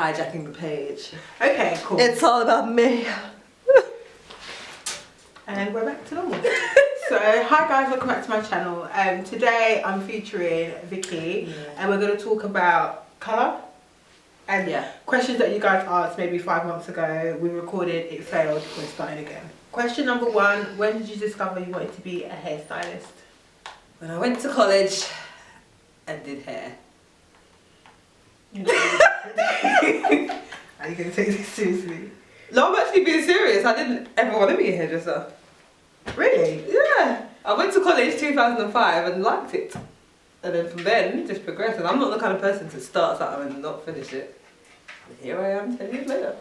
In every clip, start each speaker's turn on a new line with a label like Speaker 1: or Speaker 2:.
Speaker 1: hijacking the page.
Speaker 2: Okay, cool.
Speaker 1: It's all about me.
Speaker 2: And we're back to normal. So, hi guys, welcome back to my channel. Today I'm featuring Vicky, and we're going to talk about colour and questions that you guys asked maybe 5 months ago. We recorded, it failed, we're starting again. Question number 1, when did you discover you wanted to be a hairstylist?
Speaker 1: When I went to college and did hair.
Speaker 2: Are you going to take this seriously?
Speaker 1: No, I'm actually being serious. I didn't ever want to be a hairdresser.
Speaker 2: Really?
Speaker 1: Yeah. I went to college 2005 and liked it. And then from then, it just progressed. And I'm not the kind of person to start something and not finish it. And here I am 10 years later.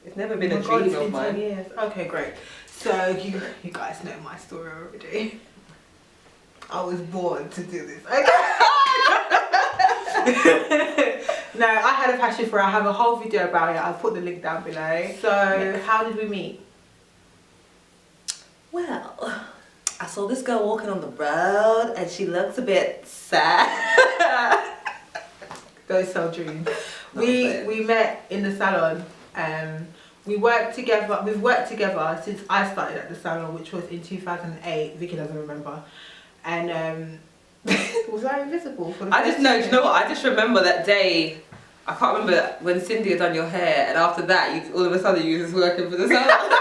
Speaker 1: It's never been a dream of mine.
Speaker 2: 10 years. Okay, great. So you guys know my story already. I was born to do this. Okay. No, I had a passion for it. I have a whole video about it. I'll put the link down below. So, how did we meet?
Speaker 1: Well, I saw this girl walking on the road and she looks a bit sad.
Speaker 2: Those sell dreams. We met in the salon. We've worked together since I started at the salon, which was in 2008. Vicky doesn't remember. And was I invisible for the
Speaker 1: I just know, do you know what? I just remember that day. I can't remember when Cindy had done your hair, and after that, all of a sudden you was working for the salon.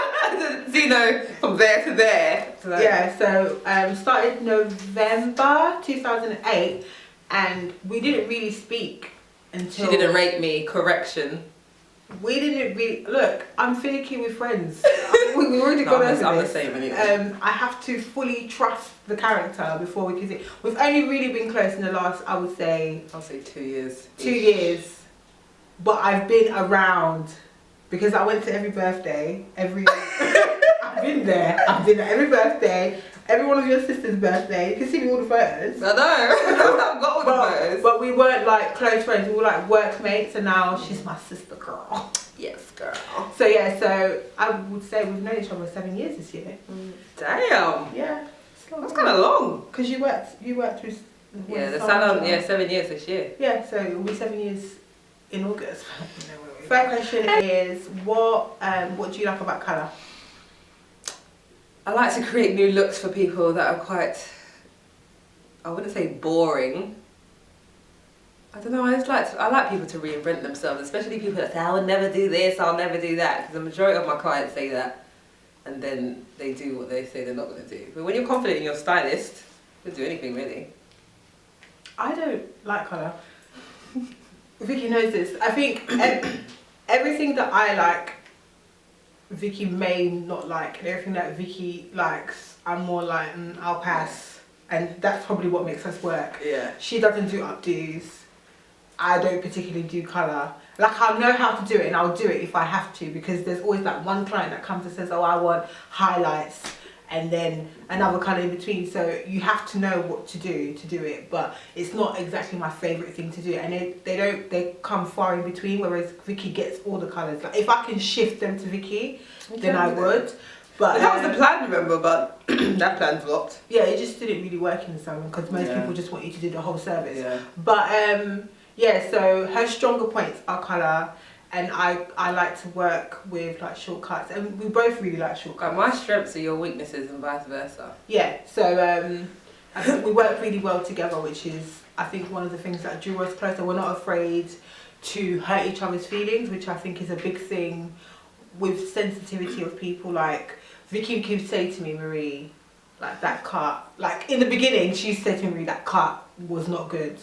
Speaker 1: So, you know, from there to there. So,
Speaker 2: yeah, so started November 2008, and we didn't really speak until...
Speaker 1: She didn't rate me, correction.
Speaker 2: We didn't really... Look, I'm finicky with friends. We already got over this.
Speaker 1: I'm the same anyway.
Speaker 2: I have to fully trust the character before we can see. We've only really been close in the last, I would say...
Speaker 1: I'll say 2 years.
Speaker 2: 2 years. But I've been around because I went to every birthday, I've been there. I've been at every birthday, every one of your sister's birthday. You can see me all the photos.
Speaker 1: I know. I've got all the photos.
Speaker 2: But we weren't like close friends. We were like workmates, and now she's my sister girl.
Speaker 1: Yes, girl.
Speaker 2: So yeah, so I would say we've known each other 7 years this year.
Speaker 1: Damn.
Speaker 2: Yeah.
Speaker 1: That's kind of long.
Speaker 2: Because you worked with.
Speaker 1: Yeah, the salon. Yeah, 7 years this year.
Speaker 2: Yeah, so it'll be 7 years in August. First question is what do you like about colour?
Speaker 1: I like to create new looks for people that are quite, I wouldn't say boring. I don't know, I like people to reinvent themselves, especially people that say, I will never do this, I'll never do that, because the majority of my clients say that and then they do what they say they're not going to do. But when you're confident in your stylist, you can do anything really. I
Speaker 2: don't like colour. Vicky knows this. I think everything that I like, Vicky may not like, and everything that Vicky likes, I'm more like, I'll pass. And that's probably what makes us work.
Speaker 1: Yeah.
Speaker 2: She doesn't do updos. I don't particularly do colour. Like, I'll know how to do it, and I'll do it if I have to, because there's always that one client that comes and says, oh, I want highlights, and then another colour in between. So you have to know what to do it, but it's not exactly my favourite thing to do, and they come far in between, whereas Vicky gets all the colours. Like, if I can shift them to Vicky, then I would. But
Speaker 1: that was the plan, remember, but that plan flopped.
Speaker 2: Yeah, it just didn't really work in the salon because most people just want you to do the whole service.
Speaker 1: Yeah.
Speaker 2: But yeah, so her stronger points are colour, and I like to work with like shortcuts, and we both really like shortcuts.
Speaker 1: My strengths are your weaknesses and vice versa.
Speaker 2: Yeah, so I think we work really well together, which is I think one of the things that drew us closer. We're not afraid to hurt each other's feelings, which I think is a big thing with sensitivity of people. Like Vicky could say to me, Marie, like that cut, like in the beginning she said to me, that cut was not good.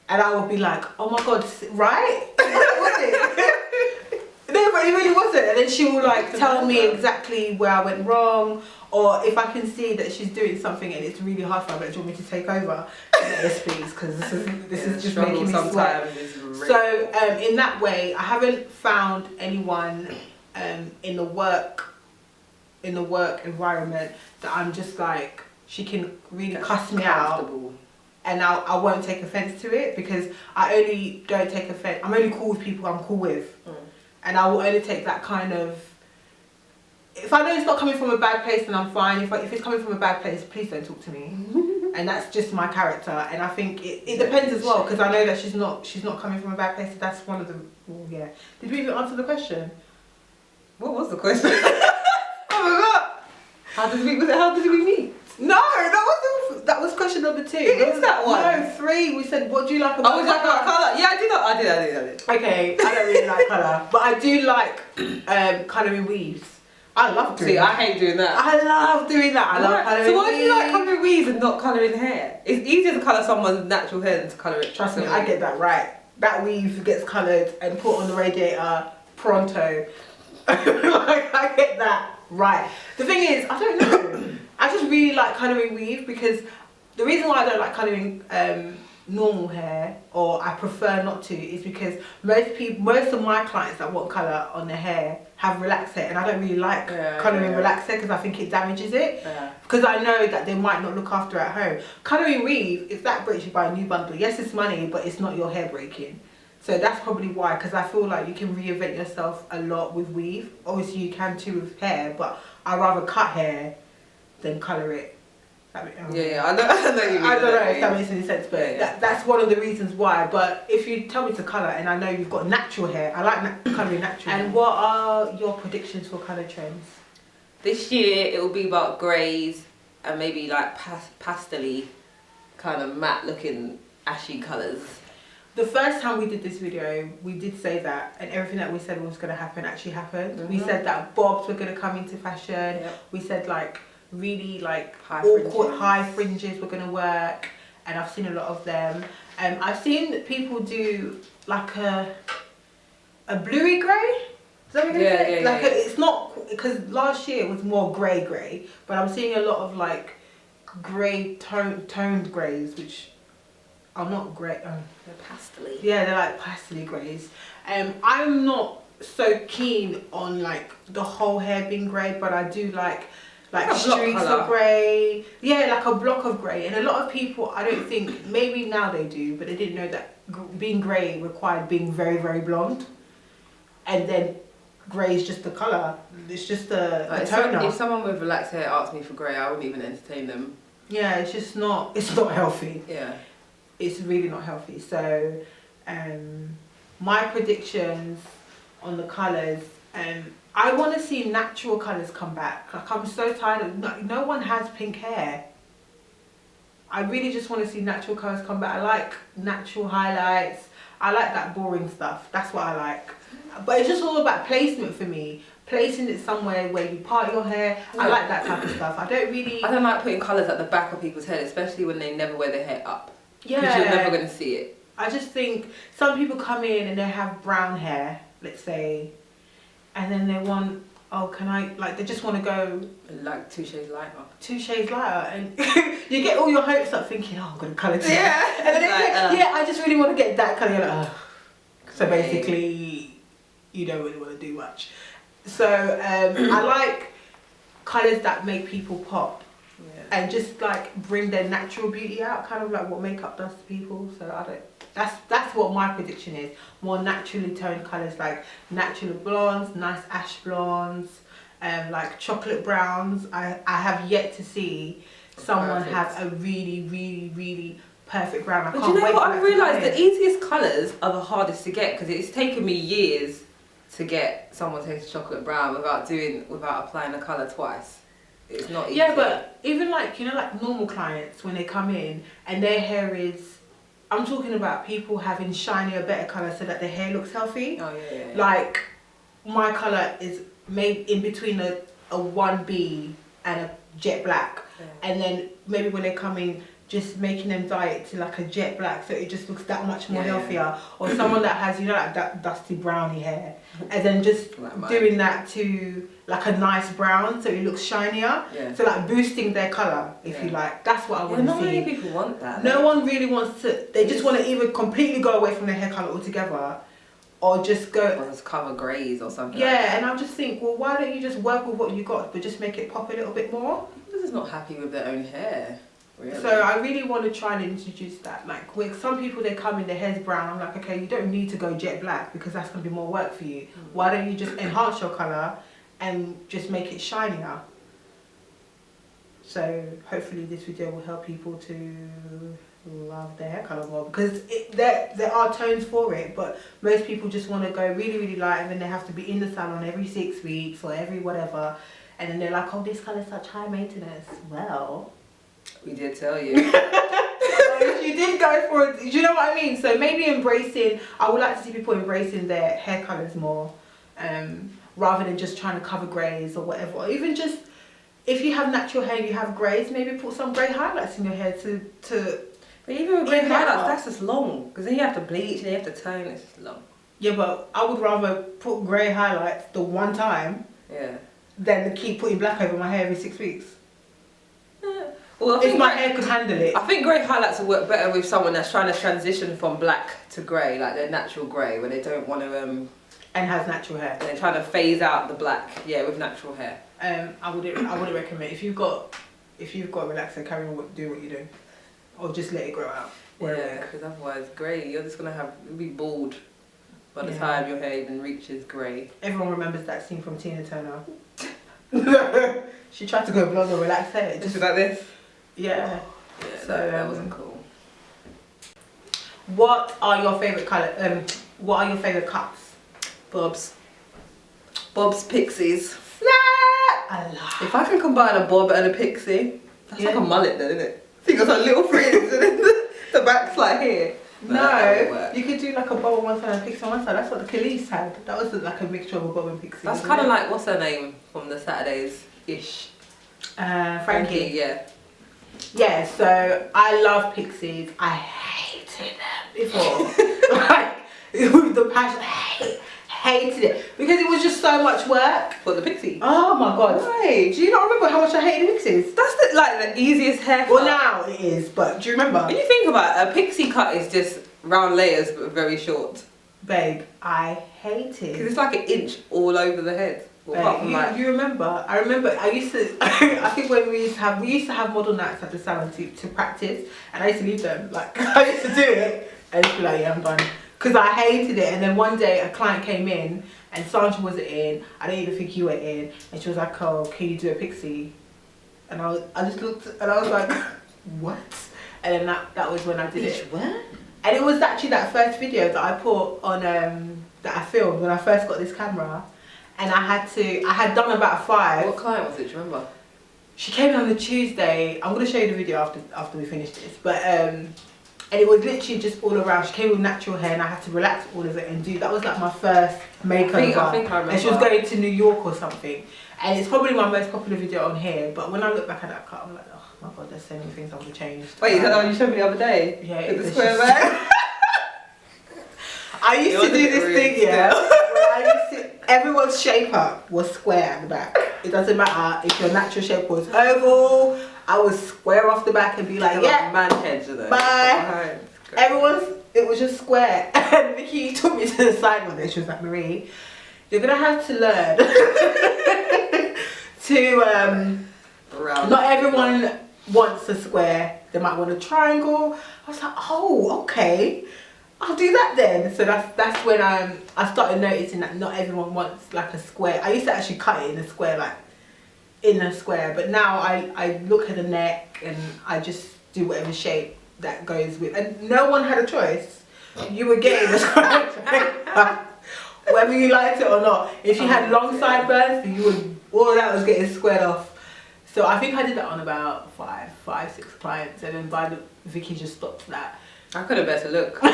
Speaker 2: And I would be like, oh my God, right? Was it? No, but it really wasn't. And then she will like tell me exactly where I went wrong, or if I can see that she's doing something and it's really hard for her, but do you want me to take over? Yes, please, because this is just making me sweat. So in that way, I haven't found anyone in the work environment that I'm just like, she can really cuss me out. And I won't take offence to it, because I only don't take offence. I'm only cool with people I'm cool with. And I will only take that kind of... If I know it's not coming from a bad place, then I'm fine. If it's coming from a bad place, please don't talk to me. and that's just my character. And I think it depends as well, because I know that she's not coming from a bad place. So that's one of the. Well, yeah. Did we even answer the question?
Speaker 1: What was the question? I forgot. How did we meet?
Speaker 2: No, that was question number 2.
Speaker 1: It is that one.
Speaker 2: No, 3. We said, what do you like about?
Speaker 1: Oh, was that about colour? Yeah, I did.
Speaker 2: Okay, I don't really like colour, but I do like colouring weaves. I love doing that.
Speaker 1: I hate doing that.
Speaker 2: I love doing that. I love colouring.
Speaker 1: So why do you like colouring weaves and not colouring hair? It's easier to colour someone's natural hair than to colour it.
Speaker 2: Trust me, I get that right. That weave gets coloured and put on the radiator pronto. Like, I get that right. The thing is, I don't know. I just really like colouring weave, because the reason why I don't like colouring normal hair, or I prefer not to, is because most of my clients that want colour on their hair have relaxed hair, and I don't really like colouring relaxed hair because I think it damages it. Because I know that they might not look after at home. Colouring weave, if that breaks, you buy a new bundle. Yes, it's money, but it's not your hair breaking. So that's probably why, because I feel like you can reinvent yourself a lot with weave. Obviously you can too with hair, but I rather cut hair than colour it. I know you mean. I don't know if that makes any sense, but that's one of the reasons why. But if you tell me to colour, and I know you've got natural hair, I like colouring natural. And what are your predictions for colour trends?
Speaker 1: This year it will be about greys and maybe like pastel-y, kind of matte looking ashy colours.
Speaker 2: The first time we did this video, we did say that, and everything that we said was going to happen actually happened. We said that bobs were going to come into fashion. We said like really like high fringes were going to work, and I've seen a lot of them. I've seen people do like a bluey grey. Is that what you're saying? It's not, because last year was more grey, but I'm seeing a lot of like grey toned greys, which are not grey.
Speaker 1: They're pastel-y. Yeah,
Speaker 2: they're like pastel-y greys. I'm not so keen on like the whole hair being grey, but I do like streaks of grey. Yeah, like a block of grey. And a lot of people, I don't think, maybe now they do, but they didn't know that being grey required being very, very blonde. And then grey is just the colour. It's just a toner.
Speaker 1: If someone with relaxed hair asked me for grey, I wouldn't even entertain them.
Speaker 2: Yeah, it's not healthy.
Speaker 1: Yeah.
Speaker 2: It's really not healthy. So my predictions on the colours, I want to see natural colours come back. Like, I'm so tired of no one has pink hair. I really just want to see natural colours come back. I like natural highlights. I like that boring stuff. That's what I like. But it's just all about placement for me. Placing it somewhere where you part your hair. I like that type of stuff. I don't
Speaker 1: like putting colours at the back of people's head, especially when they never wear their hair up.
Speaker 2: Yeah.
Speaker 1: Because you're never going to see it.
Speaker 2: I just think some people come in and they have brown hair, let's say, and then they want, they just want to go
Speaker 1: like 2 shades lighter.
Speaker 2: 2 shades lighter, and you get all your hopes up thinking, oh, I'm going to colour today.
Speaker 1: Yeah.
Speaker 2: And then they say, I just really want to get that colour. You're like, so basically, you don't really want to do much. So I like colours that make people pop. And just like bring their natural beauty out, kind of like what makeup does to people. So that's what my prediction is. More naturally toned colours, like natural blondes, nice ash blondes, like chocolate browns. I have yet to see someone have a really, really, really perfect brown.
Speaker 1: But you know what? I've realised the easiest colours are the hardest to get, because it's taken me years to get someone to take a chocolate brown without applying the colour twice. It's not easy.
Speaker 2: Yeah, but even like, you know, like normal clients, when they come in and their hair is, I'm talking about people having shinier, better colour so that their hair looks healthy.
Speaker 1: Oh, yeah.
Speaker 2: Like, my colour is made in between a 1B and a jet black. Yeah. And then maybe when they come in, just making them dye it to like a jet black so it just looks that much more healthier. Or someone that has, you know, like that dusty browny hair, and then just doing that to like a nice brown so it looks shinier. Yeah. So like boosting their colour, if you like. That's what I want to see.
Speaker 1: Not many people want that.
Speaker 2: No one really wants to. They just want to either completely go away from their hair colour altogether, or just go.
Speaker 1: Or just cover greys or something.
Speaker 2: Yeah, like that. And I just think, well, why don't you just work with what you got, but just make it pop a little bit more?
Speaker 1: People are just not happy with their own hair. Really?
Speaker 2: So I really want to try and introduce that. Like with some people, they come in, their hair's brown. I'm like, okay, you don't need to go jet black because that's going to be more work for you. Why don't you just enhance your colour and just make it shinier? So hopefully this video will help people to love their hair colour more, because there are tones for it, but most people just want to go really, really light, and then they have to be in the salon every 6 weeks or every whatever, and then they're like, oh, this colour's such high maintenance. Well,
Speaker 1: we did tell you.
Speaker 2: You did go for it. Do you know what I mean? So maybe I would like to see people embracing their hair colours more, rather than just trying to cover greys or whatever. Or even just, if you have natural hair and you have greys, maybe put some grey highlights in your hair to
Speaker 1: But even with grey highlights, that's just long. Because then you have to bleach and you have to tone, it's just long.
Speaker 2: Yeah, but I would rather put grey highlights the one time,
Speaker 1: yeah,
Speaker 2: than to keep putting black over my hair every 6 weeks.
Speaker 1: Yeah. Well,
Speaker 2: If my hair could handle it.
Speaker 1: I think grey highlights will work better with someone that's trying to transition from black to grey, like their natural grey, where they don't want to
Speaker 2: And has natural hair.
Speaker 1: and they're trying to phase out the black, yeah, with natural hair.
Speaker 2: I wouldn't recommend, if you've got a relaxer, carry on do what you do, or just let it grow out.
Speaker 1: Yeah, because otherwise grey, you're just you'll be bald by the
Speaker 2: Yeah.
Speaker 1: time your hair even reaches grey.
Speaker 2: Everyone remembers that scene from Tina Turner. She tried to go blonde or relax hair.
Speaker 1: Just like this?
Speaker 2: Yeah.
Speaker 1: Yeah,
Speaker 2: So,
Speaker 1: that wasn't cool.
Speaker 2: What are your favourite what are your favourite cuts?
Speaker 1: Bobs. Bob's Pixies.
Speaker 2: I love.
Speaker 1: If I can combine a bob and a pixie, that's like a mullet then, isn't it? So you got some little fringe and then the back's like here.
Speaker 2: No, you could do like a bob on one side and a pixie on one side. That's what the Khalees had. That was like a mixture of a bob and pixie.
Speaker 1: That's kind of like, what's her name from the Saturdays-ish?
Speaker 2: Frankie.
Speaker 1: Yeah.
Speaker 2: Yeah, so I love pixies. I hated them before. Like, with the passion, hated it. Because it was just so much work.
Speaker 1: What, the pixie?
Speaker 2: Oh my god.
Speaker 1: Why?
Speaker 2: Do you not remember how much I hated pixies?
Speaker 1: That's the easiest haircut.
Speaker 2: Well, now it is, but do you remember?
Speaker 1: When you think about it, a pixie cut is just round layers but very short.
Speaker 2: Babe, I hated.
Speaker 1: Because it's like an inch all over the head.
Speaker 2: Babe, you remember? I remember. I used to. I think when we used to have model nights at the salon to practice, and I used to leave them. Like I used to do it, and just be like, yeah, I'm done. Because I hated it. And then one day a client came in, and Sandra wasn't in. I didn't even think you were in, and she was like, "Oh, can you do a pixie?" And I just looked, and I was like, "What?" And then that was when I did it.
Speaker 1: What?
Speaker 2: And it was actually that first video that I put on that I filmed when I first got this camera. And I had done about 5.
Speaker 1: What client was it, do you remember?
Speaker 2: She came in on the Tuesday. I'm going to show you the video after we finish this. But, and it was literally just all around. She came with natural hair and I had to relax all of it and do, that was like my first makeover.
Speaker 1: I think I remember.
Speaker 2: And she was going to New York or something. And it's probably my most popular video on here. But when I look back at that cut, I'm like, oh my god, there's so many things I would have changed.
Speaker 1: Wait, is that the one you showed me the other day?
Speaker 2: Yeah.
Speaker 1: With the square bag?
Speaker 2: I used to do this thing, yeah. Everyone's shape up was square at the back. It doesn't matter if your natural shape was oval. I was square off the back and be like, yeah,
Speaker 1: man heads are there.
Speaker 2: bye. It was just square. And Vicky took me to the side one day. She was like, Marie, you're gonna have to learn to not everyone wants a square. They might want a triangle. I was like, oh, okay. I'll do that then. So that's when I started noticing that not everyone wants like a square. I used to actually cut it in a square, but now I look at the neck and I just do whatever shape that goes with. And no one had a choice. You were getting a square, whether you liked it or not. If you had long sideburns, you would, all of that was getting squared off. So I think I did that on about 6 clients, and then Vicky just stopped that.
Speaker 1: I couldn't bear to look. No,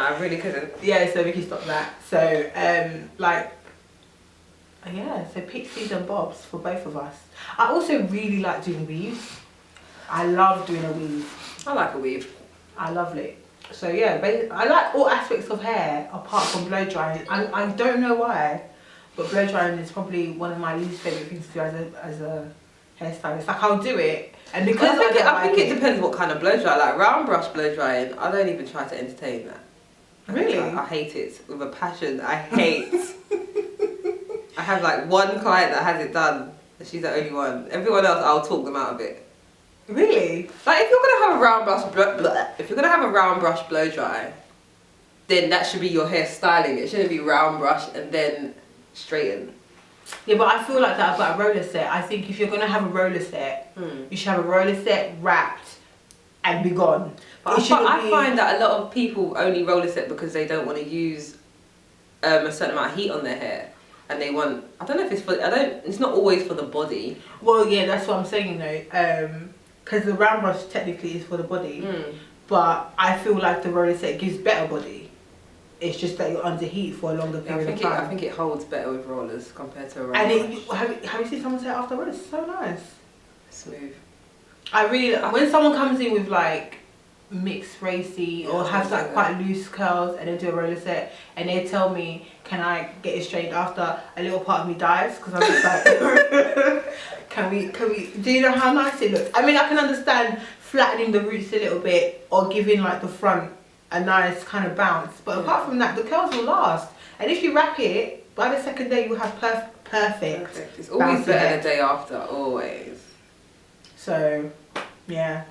Speaker 1: I really couldn't.
Speaker 2: Yeah, so Vicky stopped that. So, so pixies and bobs for both of us. I also really like doing weaves. I love doing a weave.
Speaker 1: I like a weave.
Speaker 2: I love it. So yeah, I like all aspects of hair apart from blow drying. I don't know why, but blow drying is probably one of my least favourite things to do as a hairstylist. Like I'll do it. And because
Speaker 1: I think it depends what kind of blow dry. Like round brush blow drying, I don't even try to entertain that.
Speaker 2: Really?
Speaker 1: I hate it with a passion. I hate. I have like one client that has it done, and she's the only one. Everyone else, I'll talk them out of it.
Speaker 2: Really?
Speaker 1: Like if you're gonna have a round brush blow dry, then that should be your hair styling. It shouldn't be round brush and then straighten.
Speaker 2: Yeah, but I feel like that about a roller set. I think if you're gonna have a roller set, you should have a roller set wrapped and be gone.
Speaker 1: But I find that a lot of people only roller set because they don't want to use a certain amount of heat on their hair, and they want. I don't know if it's for. It's not always for the body.
Speaker 2: Well, yeah, that's what I'm saying though. Because the round brush technically is for the body, but I feel like the roller set gives better body. It's just that you're under heat for a longer period of time.
Speaker 1: I think it holds better with rollers compared to a round brush.
Speaker 2: Have you seen someone say after rollers? It's so nice.
Speaker 1: Smooth.
Speaker 2: When someone comes in with like mixed racy or has like quite loose curls and they do a roller set and they tell me, can I get it straightened after, a little part of me dies because I'm just like, can we, do you know how nice it looks? I mean, I can understand flattening the roots a little bit or giving like the front a nice kind of bounce, but apart from that, the curls will last. And if you wrap it, by the second day you have perfect.
Speaker 1: It's always better the day after, always.
Speaker 2: So, yeah.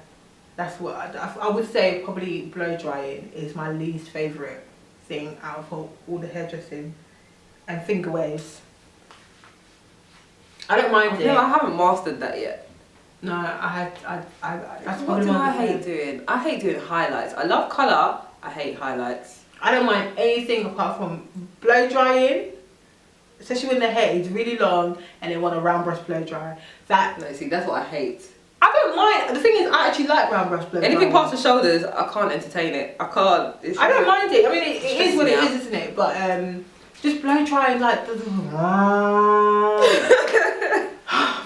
Speaker 2: That's what I would say. Probably blow drying is my least favourite thing out of all the hairdressing and finger waves. I don't mind it.
Speaker 1: No, I haven't mastered that yet.
Speaker 2: No, that's
Speaker 1: what do I hate doing? I hate doing highlights. I love colour. I hate highlights.
Speaker 2: I don't mind anything apart from blow drying, especially when the hair is really long and they want a round brush blow dry.
Speaker 1: No, see, that's what I hate.
Speaker 2: I don't mind. The thing is, I actually like round brush blow dry.
Speaker 1: Anything past the shoulders, I can't entertain it. I can't.
Speaker 2: I don't mind it. I mean, it is what it is, isn't it? But just blow drying like.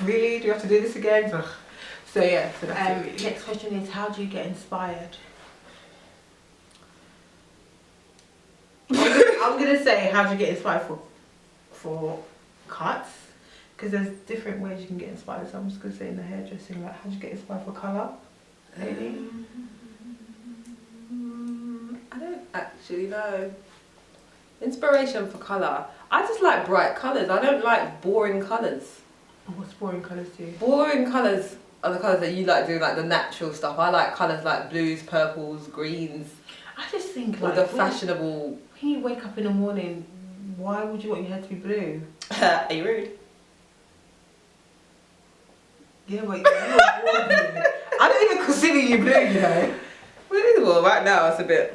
Speaker 2: Really? Do you have to do this again? So yeah. So next question is, how do you get inspired? I'm gonna say, how do you get inspired for cuts? Because there's different ways you can get inspired. So I'm just gonna say in the hairdressing, like, how do you get inspired for colour? Maybe.
Speaker 1: I don't actually know. Inspiration for colour. I just like bright colours. I don't like boring colours.
Speaker 2: What's boring colours to you?
Speaker 1: Boring colours are the colours that you like doing, like the natural stuff. I like colours like blues, purples, greens.
Speaker 2: I just think
Speaker 1: like the fashionable.
Speaker 2: When you wake up in the morning, why would you want your hair to be blue?
Speaker 1: Are you rude?
Speaker 2: Yeah, but I don't even consider you blue, you know.
Speaker 1: Well, right now it's a bit.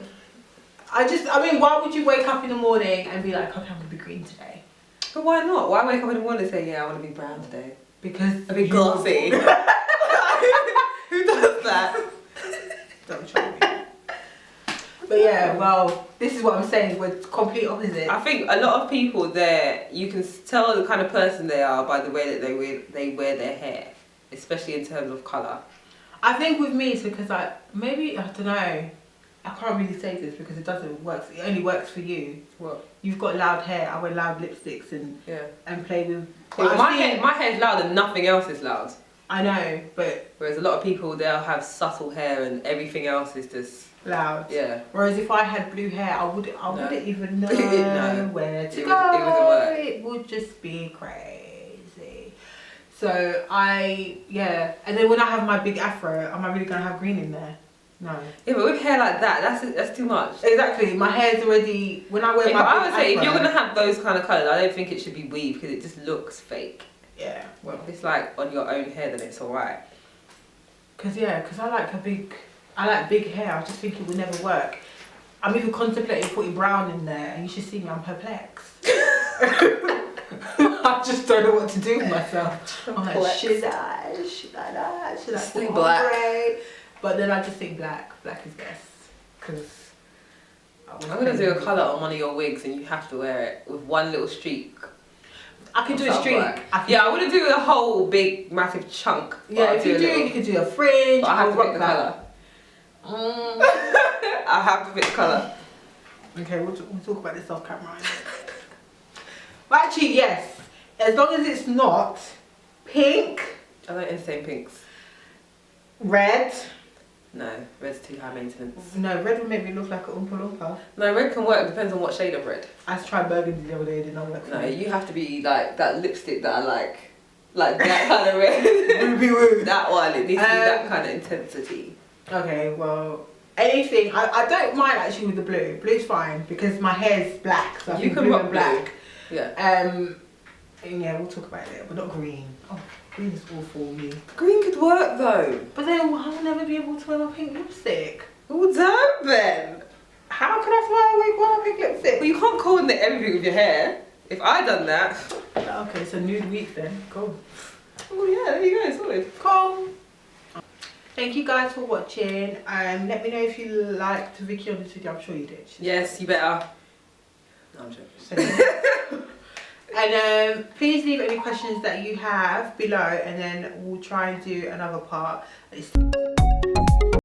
Speaker 2: I mean, why would you wake up in the morning and be like, okay, I'm gonna be green today?
Speaker 1: But why not? Why wake up in the morning and say, yeah, I want to be brown today?
Speaker 2: Because
Speaker 1: a bit glossy. Who does that?
Speaker 2: Don't try me. But yeah, well, this is what I'm saying. We're complete opposite.
Speaker 1: I think a lot of people there, you can tell the kind of person they are by the way that they wear their hair, especially in terms of colour.
Speaker 2: I think with me it's because I don't know. I can't really say this because it doesn't work. It only works for you.
Speaker 1: What?
Speaker 2: You've got loud hair. I wear loud lipsticks and play with.
Speaker 1: Yeah, my hair's loud and nothing else is loud.
Speaker 2: I know, but
Speaker 1: whereas a lot of people they'll have subtle hair and everything else is just
Speaker 2: loud.
Speaker 1: Yeah.
Speaker 2: Whereas if I had blue hair, I wouldn't even know where to go.
Speaker 1: It wouldn't work.
Speaker 2: It would just be crazy. So and then when I have my big afro, am I really gonna have green in there? No.
Speaker 1: Yeah, but with hair like that, that's too much.
Speaker 2: Exactly. My hair's already when I wear my.
Speaker 1: I would say if you're gonna have those kind of colours, I don't think it should be weave because it just looks fake.
Speaker 2: Yeah.
Speaker 1: Well, if it's like on your own hair, then it's alright.
Speaker 2: Cause I like big hair. I just think it would never work. I'm even contemplating putting brown in there, and you should see me. I'm perplexed. I just don't know what to do with myself. I'm like, should I put
Speaker 1: black?
Speaker 2: Grey? But then I just think black. Black is best. Cause
Speaker 1: I'm gonna do a colour on one of your wigs, and you have to wear it with one little streak.
Speaker 2: I can do a streak.
Speaker 1: I wouldn't do a whole big massive chunk.
Speaker 2: Yeah, if you do, you can do a fringe.
Speaker 1: But I have to pick the colour. I have to pick the colour.
Speaker 2: Okay, we'll talk about this off camera. But actually, yes. As long as it's not pink.
Speaker 1: I don't entertain pinks.
Speaker 2: Red.
Speaker 1: No, red's too high maintenance.
Speaker 2: No, red would make me look like an Oompa Loompa.
Speaker 1: No, red can work, depends on what shade of red.
Speaker 2: I tried burgundy the other day, it did not work for me.
Speaker 1: You have to be like that lipstick that I like that kind of red.
Speaker 2: Ruby Woo.
Speaker 1: That one, it needs to be that kind of intensity.
Speaker 2: Okay, well, anything, I don't mind actually with the blue. Blue's fine because my hair's black, so I think blue and black.
Speaker 1: Yeah.
Speaker 2: Yeah, we'll talk about it later, but not green. Oh, green is awful for me.
Speaker 1: Green could work though.
Speaker 2: But then I'll never be able to wear my pink lipstick.
Speaker 1: Well, don't then.
Speaker 2: How can I wear a wig with my pink lipstick?
Speaker 1: Well, you can't coordinate everything with your hair. If I done that.
Speaker 2: Okay, so nude week then. Cool.
Speaker 1: Oh yeah, there you go, sorted.
Speaker 2: Cool. Thank you guys for watching. Let me know if you liked Vicky on this video. I'm sure you did.
Speaker 1: Yes, you better. No, I'm joking.
Speaker 2: And please leave any questions that you have below, and then we'll try and do another part.